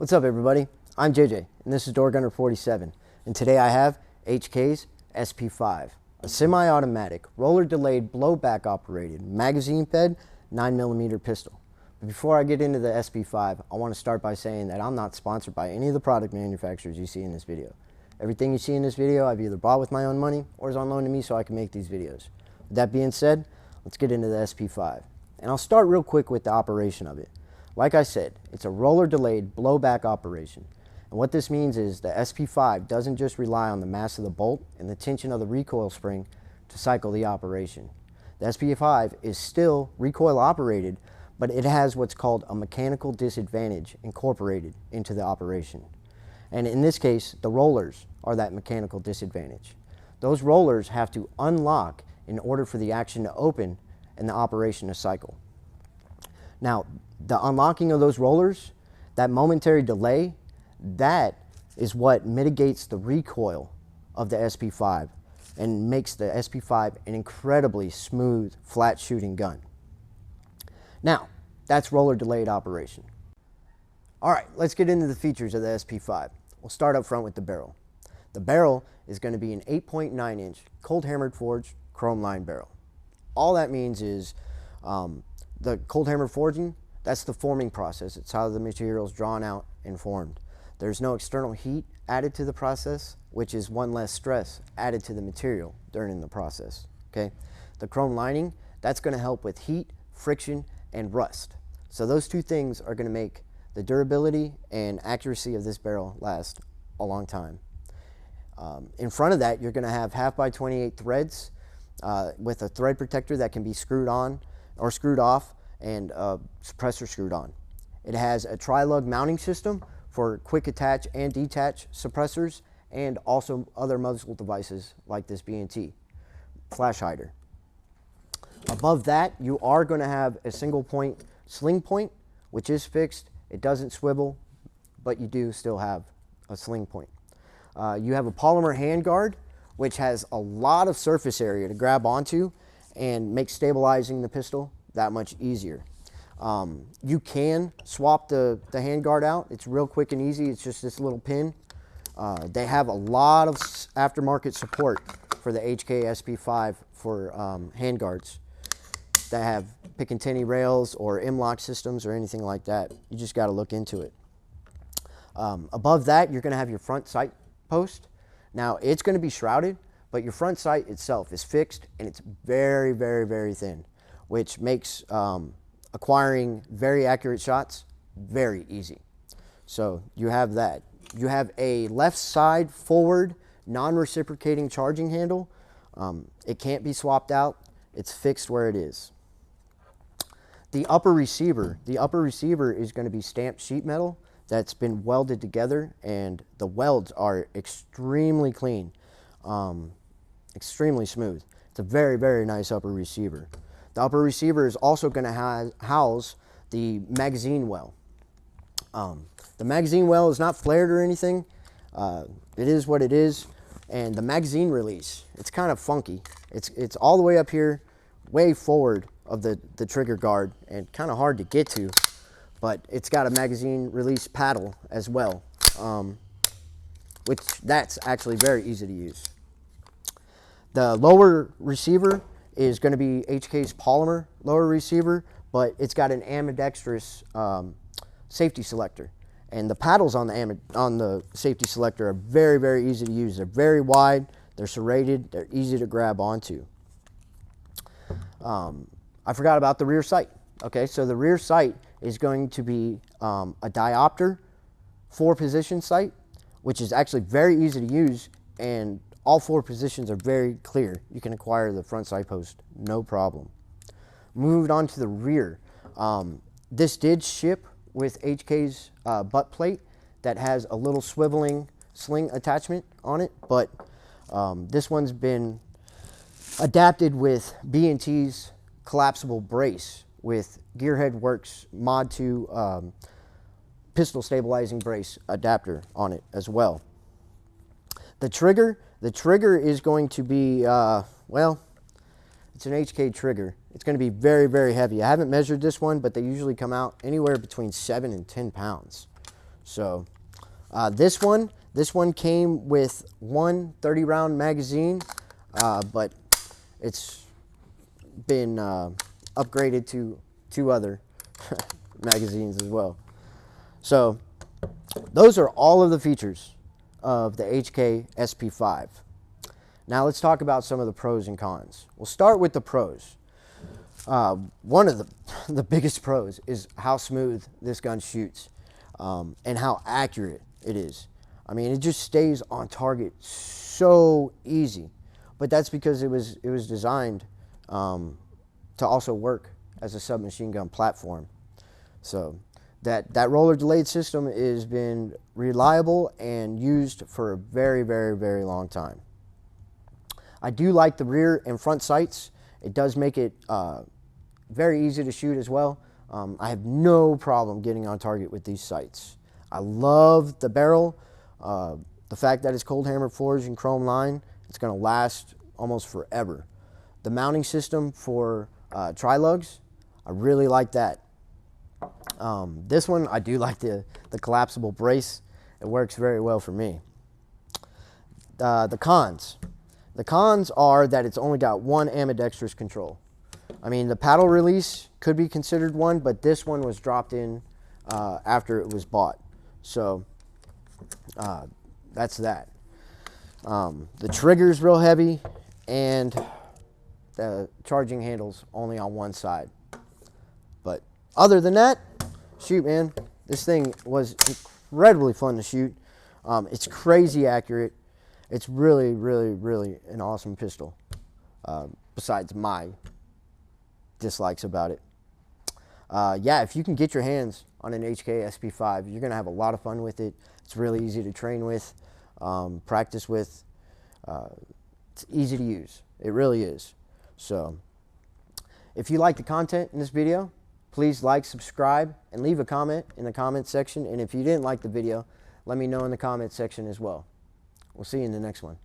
What's up, everybody? I'm JJ, and this is Door Gunner 47, and today I have HK's SP5, a semi-automatic, roller-delayed, blowback operated, magazine-fed 9mm pistol. But before I get into the SP5, I want to start by saying that I'm not sponsored by any of the product manufacturers you see in this video. Everything you see in this video I've either bought with my own money or is on loan to me so I can make these videos. With that being said, let's get into the SP5. And I'll start real quick with the operation of it. Like I said, it's a roller-delayed blowback operation. And what this means is the SP5 doesn't just rely on the mass of the bolt and the tension of the recoil spring to cycle the operation. The SP5 is still recoil operated, but it has what's called a mechanical disadvantage incorporated into the operation. And in this case, the rollers are that mechanical disadvantage. Those rollers have to unlock in order for the action to open and the operation to cycle. Now, the unlocking of those rollers, that momentary delay, that is what mitigates the recoil of the SP5 and makes the SP5 an incredibly smooth, flat shooting gun. Now, that's roller delayed operation. All right, let's get into the features of the SP5. We'll start up front with the barrel. The barrel is going to be an 8.9 inch cold hammered forged chrome lined barrel. All that means is the cold hammer forging, that's the forming process. It's how the material is drawn out and formed. There's no external heat added to the process, which is one less stress added to the material during the process. Okay, the chrome lining, that's going to help with heat, friction, and rust. So those two things are going to make the durability and accuracy of this barrel last a long time. In front of that, you're going to have 1/2 by 28 threads with a thread protector that can be screwed on or screwed off, and a suppressor screwed on. It has a tri-lug mounting system for quick attach and detach suppressors, and also other muzzle devices like this B&T flash hider. Above that, you are going to have a single point sling point, which is fixed. It doesn't swivel, but you do still have a sling point. You have a polymer handguard, which has a lot of surface area to grab onto and make stabilizing the pistol that much easier. You can swap the handguard out. It's real quick and easy. It's just this little pin. They have a lot of aftermarket support for the HK SP5 for handguards that have Picatinny rails or M-lock systems or anything like that. You just got to look into it. Above that, you're going to have your front sight post. Now, it's going to be shrouded, but your front sight itself is fixed, and it's very, very, very thin, which makes acquiring very accurate shots very easy. So you have that. You have a left side forward non-reciprocating charging handle. It can't be swapped out. It's fixed where it is. The upper receiver is going to be stamped sheet metal that's been welded together, and the welds are extremely clean, extremely smooth. It's a very, very nice upper receiver. The upper receiver is also going to house the magazine well. The magazine well is not flared or anything. It is what it is. And the magazine release, it's kind of funky. It's all the way up here, way forward of the trigger guard, and kind of hard to get to. But it's got a magazine release paddle as well, which that's actually very easy to use. The lower receiver is going to be HK's polymer lower receiver, but it's got an ambidextrous safety selector. And the paddles on the safety selector are very, very easy to use. They're very wide, they're serrated, they're easy to grab onto. I forgot about the rear sight. Okay, so the rear sight is going to be a diopter 4-position sight, which is actually very easy to use, and all 4 positions are very clear. You can acquire the front sight post, no problem. Moved on to the rear. This did ship with HK's butt plate that has a little swiveling sling attachment on it, but this one's been adapted with B&T's collapsible brace with Gearhead Works Mod 2 pistol stabilizing brace adapter on it as well. The trigger is going to be, well, it's an HK trigger. It's going to be very, very heavy. I haven't measured this one, but they usually come out anywhere between 7 and 10 pounds. So this one came with one 30-round magazine, but it's been upgraded to 2 other magazines as well. So those are all of the features of the HK SP5. Now let's talk about some of the pros and cons. We'll start with the pros. One of the biggest pros is how smooth this gun shoots, and how accurate it is. I mean, it just stays on target so easy. But that's because it was designed to also work as a submachine gun platform. So that roller delayed system has been reliable and used for a very, very, very long time. I do like the rear and front sights. It does make it very easy to shoot as well. I have no problem getting on target with these sights. I love the barrel, the fact that it's cold hammered forged and chrome line. It's going to last almost forever. The mounting system for tri-lugs, I really like that. This one, I do like the collapsible brace. It works very well for me. The cons. The cons are that it's only got one ambidextrous control. I mean, the paddle release could be considered one, but this one was dropped in after it was bought. So that's that. The trigger's real heavy, and the charging handle's only on one side. But other than that, shoot, man, this thing was incredibly fun to shoot. It's crazy accurate. It's really, really, really an awesome pistol, besides my dislikes about it. Yeah, if you can get your hands on an HK SP5, you're going to have a lot of fun with it. It's really easy to train with, practice with. It's easy to use. It really is. So if you like the content in this video, please like, subscribe, and leave a comment in the comment section. And if you didn't like the video, let me know in the comment section as well. We'll see you in the next one.